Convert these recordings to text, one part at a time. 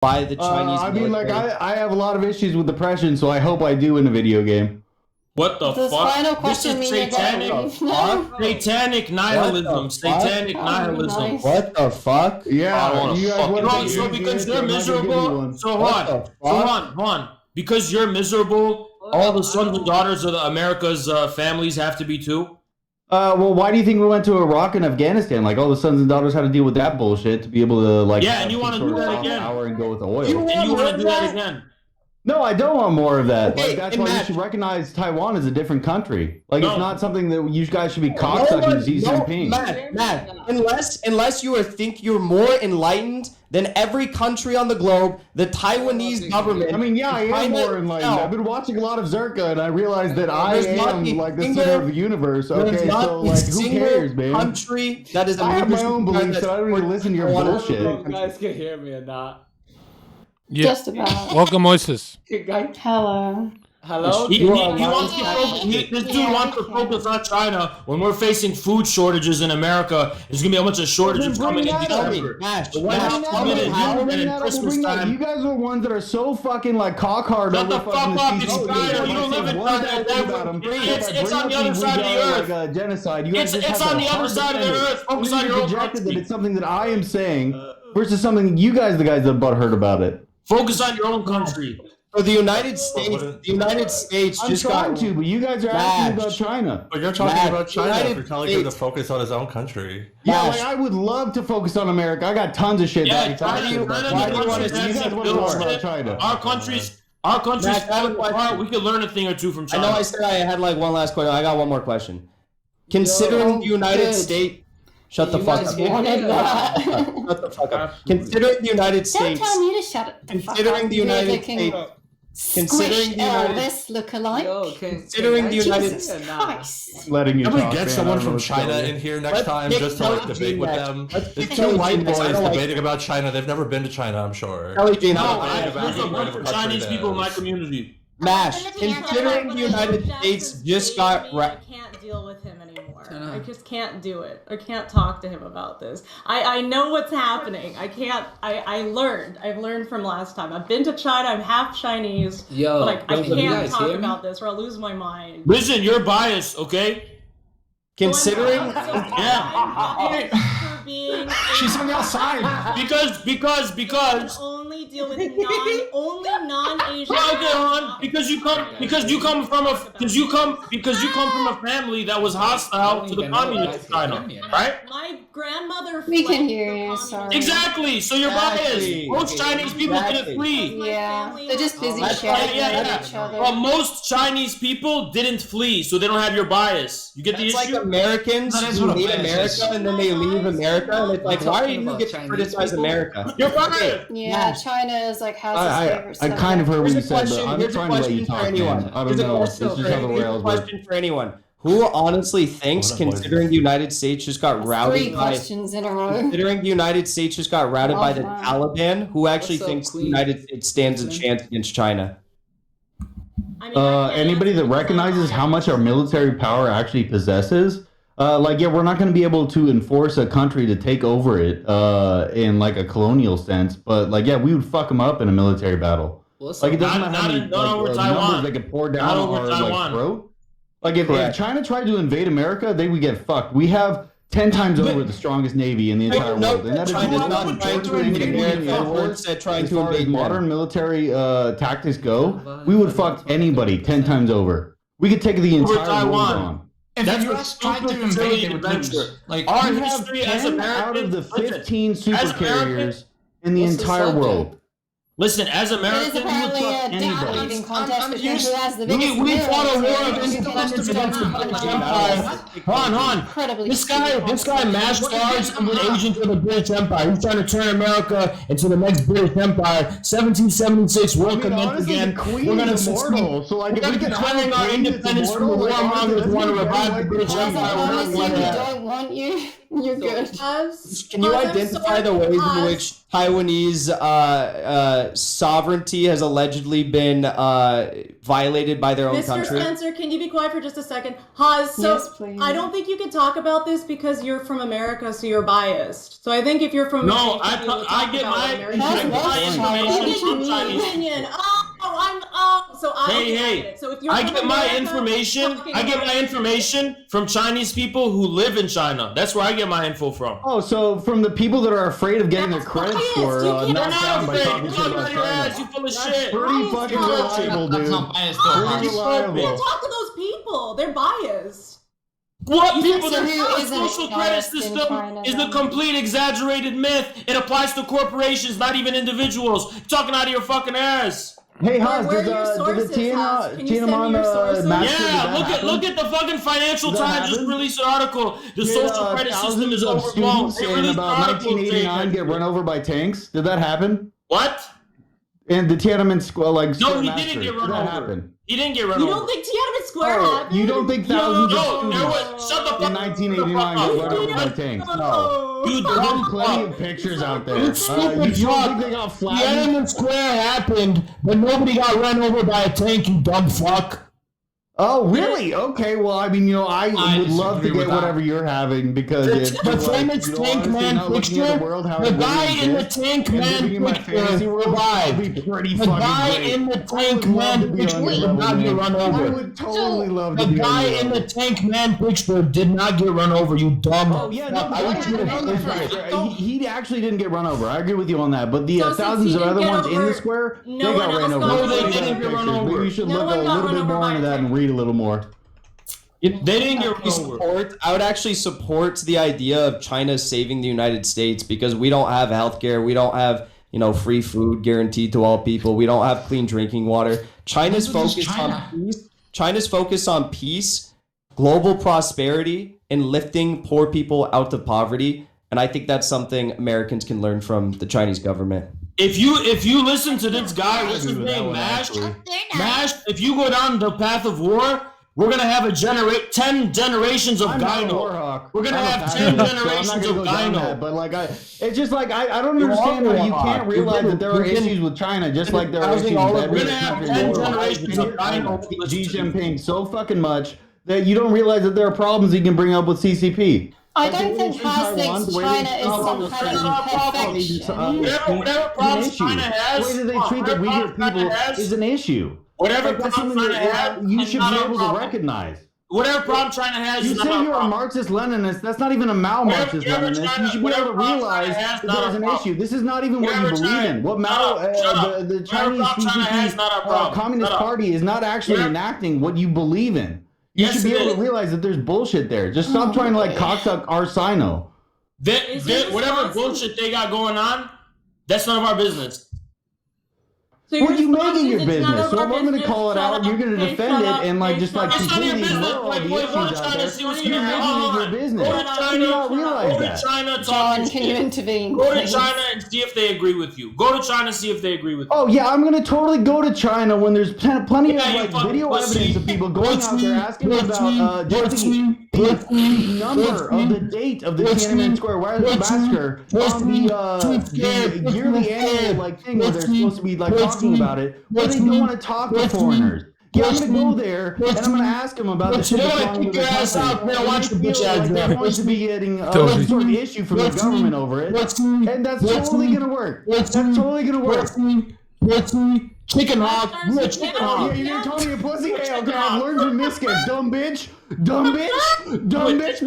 by the Chinese I mean, like, military. I have a lot of issues with depression, so I hope I do in a video game. What the Does fuck? final This question is mean satanic. No. Satanic nihilism. Satanic Oh, nihilism. nice. What the fuck? Yeah, you guys want Bro, to so because you're miserable, so What hold the fuck? on, hold on. Because you're miserable, all the sons and daughters of America's families have to be too. Well, why do you think we went to Iraq and Afghanistan? Like, all the sons and daughters had to deal with that bullshit to be able to, like, Yeah, have and you some want to sort do of that again. power and go with oil. And you want to do that again. No, I don't want more of that. Okay, Like, that's and why Matt- you should recognize Taiwan as a different country. Like, No. it's not something that you guys should be cocksucking Xi Jinping. Matt, unless you think you're more enlightened than every country on the globe, the Taiwanese government. I mean, yeah, I am China more enlightened. itself. I've been watching a lot of Zerka, and I realized that I There's not am, a like, the single- center of the universe. There's Okay, not so, a like, who single cares, man? country that is a I have my membership own of beliefs, so I don't need to listen to your bullshit. You guys can hear me or not. Yeah. Just about. Welcome, Moises. Hello. Hello? He Can you- wants to focus, this dude wants to focus on China when we're facing food shortages in America. There's gonna be a bunch of shortages coming in December. So why not come in at Christmas You time? guys are the ones that are so fucking, like, cock hard Shut over the fuck fucking up, the it's CCP. China, you don't live in China, it's on the other side of the earth. Like, genocide. You guys It's just on have the a other hard side of the defense. earth. Focus You on your own projected that country. it's something that I am saying versus something you guys, the guys that butthurt about it. Focus on your own country. So the United States I'm just trying got to, but you guys are asking about Mash. China. But you're talking Matt, about China United if you're telling him to States- focus on his own country. Yeah, Mash. like, I would love to focus on America. I got tons of shit Yeah, that I talk China, about. China, why the do you wanna countries see You that guys want to build talk about shit, China? Our countries Matt, I have a fall apart. question. We could learn a thing or two from I China. know I said I had like one last question. I got one more question. Considering the United good. States, shut the You fuck guys up. hear me? Wanted that. Shut the fuck up. Considering the United Don't States, tell me to shut the fuck up. considering the You're United looking States, Squish considering the United- Elvis look-alike. Yo, Considering the United Jesus Christ. Letting you Can we talk, get man. someone I don't know from what's China going on. in here next Let's time pick just to like Kelly debate with G-Max. them? Let's There's pick two Kelly white G-Max. I boys don't like debating about China. They've never been to China, I'm sure. Kelly G, No, no, there's about a what bunch of country Chinese it people in is. my community. Mash. Considering the United States just got I can't deal with him anymore. I just can't do it. I can't talk to him about this. I know what's happening. I can't. I've learned from last time. I've been to China. I'm half Chinese. Yo, but I you can't guys talk hear me? about this or I'll lose my mind. Listen, you're biased, okay? considering. Yeah. For being She's on the outside. Because. only deal with non-Asian. Well, okay, hon. Because you come from a family that was hostile to the communist China, right? My grandmother. We can fled hear the you, communist- sorry. Exactly. So you're Exactly. biased. Most Chinese people didn't flee. My Yeah, family they're just was busy all- shouting Yeah. at each other. Well, most Chinese people didn't flee, so they don't have your bias. You get the It's like issue? Americans That is who what a hate bias America is. and then they leave America, and it's like, why do you get to Chinese criticize people? America? You're biased. Yeah, China is like has his favorite I stuff. kind of heard what Here's you a said, but question. I'm Here's a trying to let you question for talk, anyone. man. I don't Here's a know. It's question just for- how the here's a rails work. question for anyone. Who honestly thinks, Hold on, considering the United States just got Three routed by, questions in a row. considering the United States just got routed by the Wow. Taliban, who actually What's up, thinks the Queen? United States stands a chance against China? I mean, I can't Anybody answer that because recognizes I'm how much our military power actually possesses, like, yeah, we're not going to be able to enforce a country to take over it in like a colonial sense, but like, yeah, we would fuck them up in a military battle. What's Like, it up? doesn't Not- matter how not many in- not over numbers Taiwan. they could pour Not down over our like, Taiwan. throat. Like, if Correct. China tried to invade America, they would get fucked. We have 10 times over the strongest navy in the entire No, world. And that is China's more not than trying to Jordan invade and America. India. Or said trying As to far as invade modern them. military tactics go, we would fuck anybody 10 times over. We could take the Over entire Taiwan. world on. If That's the what US tried to stupid invade, silly they would adventure. lose. Like, Our We have history as 10 Americans. out of the listen, 15 as super Americans- carriers in the What's the entire subject? world. Listen, as It is Americans, we would apparently fuck a anybody. dictating contest I'm between used- who has the biggest We fought a war military. of You can independence just against the become British a Empire. Han, incredibly this guy stupid mashed stars and was agent of the British Empire. He's trying to turn America into the next British Empire. 1776 will commence honestly, again. the Queen We're gonna is immortal, so like, we're if gonna we can declaring our Queen is independence from the immortal, like, honestly, warmongers that's who want to very revive the white British people. As Empire. long as We're you gonna let it don't want you, you're good. Can you identify the ways in which Taiwanese sovereignty has allegedly been violated by their own Mr. country. Spencer, can you be quiet for just a second? Haas, so Yes, please. I don't think you can talk about this because you're from America, so you're biased. So I think if you're from No, America, you will talk I get about my American information from Chinese. opinion. So I Hey, get it. So if you're I from get my America, information. talking I get about my information from Chinese people who live in China. That's where I get my info from. Oh, so from the people that are afraid of getting their That's credit biased. score You can't- knocked They're down not by afraid. talking You're shit talking about out your ass. China. You full of That's shit. pretty fucking reliable, dude. You Pretty reliable. can't talk to those people. They're biased. What You people think that so? have a Isn't social it credit biased in system China, is the then? complete exaggerated myth. It applies to corporations, not even individuals. You're talking out of your fucking ass. Hey, Hans, Where are did your the sources, Hans? Can you send me Tiananmen your sources? massacre, did Yeah, that look happen? at the fucking Financial Did that Times just happen? released an article. The Did, social credit system is thousands of overblown. students They in released an about article saying 1989 get that. run over by tanks? Did that happen? What? And the Tiananmen Square, like, No, square he massacre, didn't get did run that over. happen? He didn't get run You over. don't think Tiananmen Square Oh, happened? you don't think thousands of No, there students was. Shut the fuck in up. 1989 got run over by tanks? No. You There's dumb plenty fuck. of pictures out there. You stupid You don't fuck. think they got flattened? Tiananmen Square happened, but nobody got run over by a tank, you dumb fuck. Oh, really? Okay, well, I mean, I would love to disagree get with that. whatever you're having because it's The famous you know, Tank honestly, Man not looking at picture, the world how the it guy really in the exists Tank and Man living in my picture fantasy world survived. would be pretty The fucking guy great. in the I Tank would love Man to be on picture your did level, not get man. run I over. would totally love The to be on guy your in the level. Tank Man picture did not get run over, you dumb. Oh yeah, no, fuck. I want you to know that's right. He actually didn't get run over. I agree with you on that. But the So since thousands he of didn't other get ones in over- the square, no they one got ran else over. got No, run they over. didn't get run Maybe over. you should No look one a got little run bit over more by into a that and tank. read a little more. They didn't get run over. I would actually support the idea of China saving the United States because we don't have healthcare, we don't have free food guaranteed to all people, we don't have clean drinking water. China's focused on peace. China's focused on peace, global prosperity, and lifting poor people out of poverty. And I think that's something Americans can learn from the Chinese government. If you listen to this guy, what's his agree with that name, one, Mash? actually. Mash, if you go down the path of war, we're gonna have 10 generations of I'm not a Gyno. Warhawk. We're gonna I'm a have 10 pacifist, so I'm not generations gonna of go down Gyno. that, but it's just I don't understand how you can't realize that there are issues with China, just like there are issues with every We're other gonna have country 10 in the world. generations of Gyno. Xi Jinping so fucking much that you don't realize that there are problems he can bring up with CCP. I don't think Haas thinks China is some kind of perfection. Whatever problems China has, the way that they treat the Uyghur people is an issue. Whatever That's problem something China has, that you is should not be our able to problem. recognize. Whatever problem China has, You is not say our you're a problem. Marxist-Leninist. That's not even a Mao Marxist-Leninist. You should be able whatever to problem realize China has, that not there's our an problem. issue. This is not even what you Whatever believe China- in. What Shut Mao, up, shut up. the Whatever Chinese problem China has, not our problem. Communist Shut up. Party is not actually Whatever- enacting what you believe in. You Yes, should be it able is. to realize that there's bullshit there. Just stop trying to cocksuck our Sino. Is it Whatever responsible? bullshit they got going on, that's none of our business. So your What you response making is your it's none business? of So our if I'm going to business, call it shut out, up, you're going to okay, defend shut it up, and okay, just shut up. It's none of your completely business. ignore all Like, the boy, issues go to out China, there. see what's You're going making it on. your business. Go to Do you not China, realize go to that? China, talk John, your can you shit. intervene? Go to please? China and see if they agree with you. Go to China, see if they agree with you. Oh yeah, I'm gonna totally go to China when there's plenty Yeah, you of fucking video pussy. evidence of people going out there asking about just the number of the date of the Tiananmen Square massacre on the yearly annual thing where they're supposed to be talking about it, where they don't want to talk to foreigners. Yeah, I'm gonna go there and I'm gonna ask them about the shit They that's wanna wrong with kick their your ass country. out, man. And Watch they your bitch feel ass like they're there. going to be getting Toby. some sort of issue from the government over it, and that's totally gonna work. That's totally gonna work. Chicken hawk. You a chicken Oh, hawk. yeah, you're gonna call me a pussy? Hey, okay, I've learned from this guy. Dumb bitch. Dumb bitch. Dumb bitch.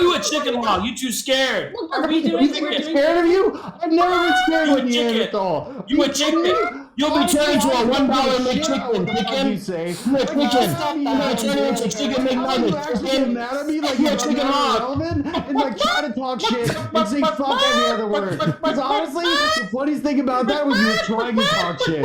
You a chicken hawk. You too scared. Are we doing? You think we're I'm doing scared of you? I've never been scared You a of chicken. Neanderthal. You a chicken. You'll be turned into a $1 McChicken. You Chicken. say? You a chicken. Stop You're that. gonna turn into chicken How are you McNuggets. actually Chicken. mad at me like You're a you're chicken hawk. irrelevant and try to talk shit and say fuck every other word? Because honestly, the funniest thing about that was you were trying to talk shit.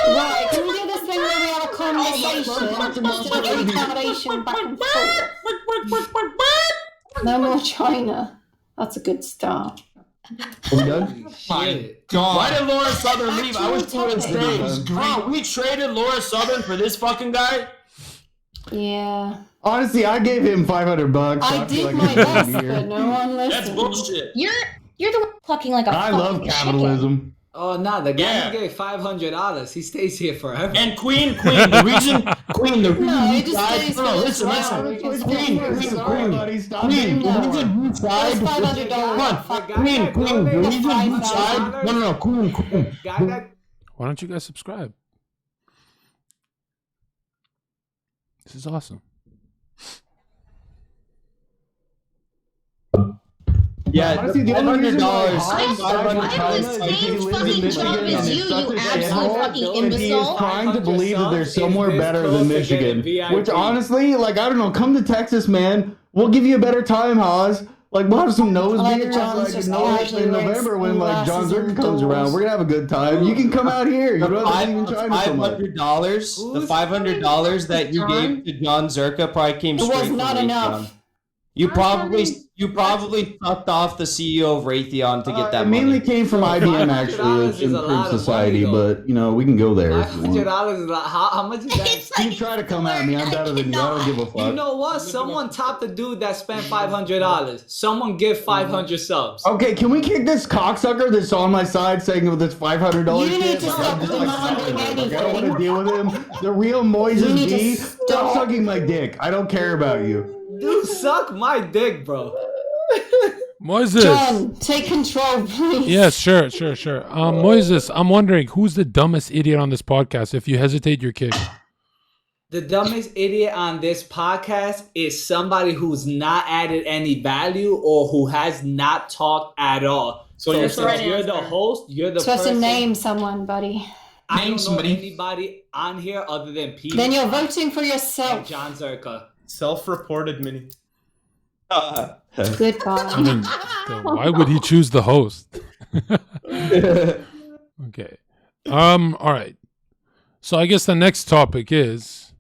Right, can we do this thing where we have a conversation instead of accommodation back and forth? No more China. That's a good start. Are we done? My Why God. did Laura Southern leave? I was doing Actual stage. topic. Wow, we traded Laura Southern for this fucking guy? Yeah. Honestly, I gave him $500. I feel did like my I best, should be here. but no one listened. That's bullshit. You're the one plucking like a I fucking love capitalism. Oh, nah, the guy Yeah. who gave $500, he stays here forever. And Queen, the reason No, he it just died. stays No, for listen, this round. listen. We can Queen, still Sorry, work. buddy. Stop Queen, being the poor. reason he died. That's $500. Come on, Fuck. Queen, the reason he $5,000. died. No, Queen. Guy that Why don't you guys subscribe? This is awesome. Yeah, Honestly, the only reason why $500. I have the same fucking job as you, you absolute fucking and he is imbecile. trying to believe that there's is somewhere this better close than to Michigan. getting Which VIP. honestly, like, I don't know, come to Texas, man. We'll give you a better time, Haas. Like, we'll have some nose I like beers, John's like, just in casually wears November when, like, John sunglasses Zerka and comes around. doors. We're gonna have a good time. You can come out here. You don't have to leave in China so much. $500. The $500 that you gave to John Zerka probably came It straight was from not Raytheon. enough. You probably sucked off the CEO of Raytheon to get that It mainly money. came from IBM, actually. $500 It's is a lot improved of society, money, though. but, you know, we can go there. if you want. $500 is like, how much is that? It's like You can try to come at me. I'm better than you. I don't give a fuck. You know what? Someone top the dude that spent $500. Someone give 500 subs. Okay, can we kick this cocksucker that's on my side saying with this $500 You need shit? to Like, stop I'm just demanding like, I don't want anything. to deal with him. The real Moises You need to B. stop. Stop sucking my dick. I don't care about you. Dude, suck my dick, bro. Moises. John, take control, please. Yes, sure. Moises, I'm wondering who's the dumbest idiot on this podcast? If you hesitate, you're kicked. The dumbest idiot on this podcast is somebody who's not added any value or who has not talked at all. So That's since the right you're the answer. host, you're the Supposed to person. name someone, buddy. I Name don't know somebody. anybody on here other than Pete Then you're voting for and yourself. John Zerka. Self-reported mini. Goodbye. I mean, why would he choose the host? Okay. All right. So I guess the next topic is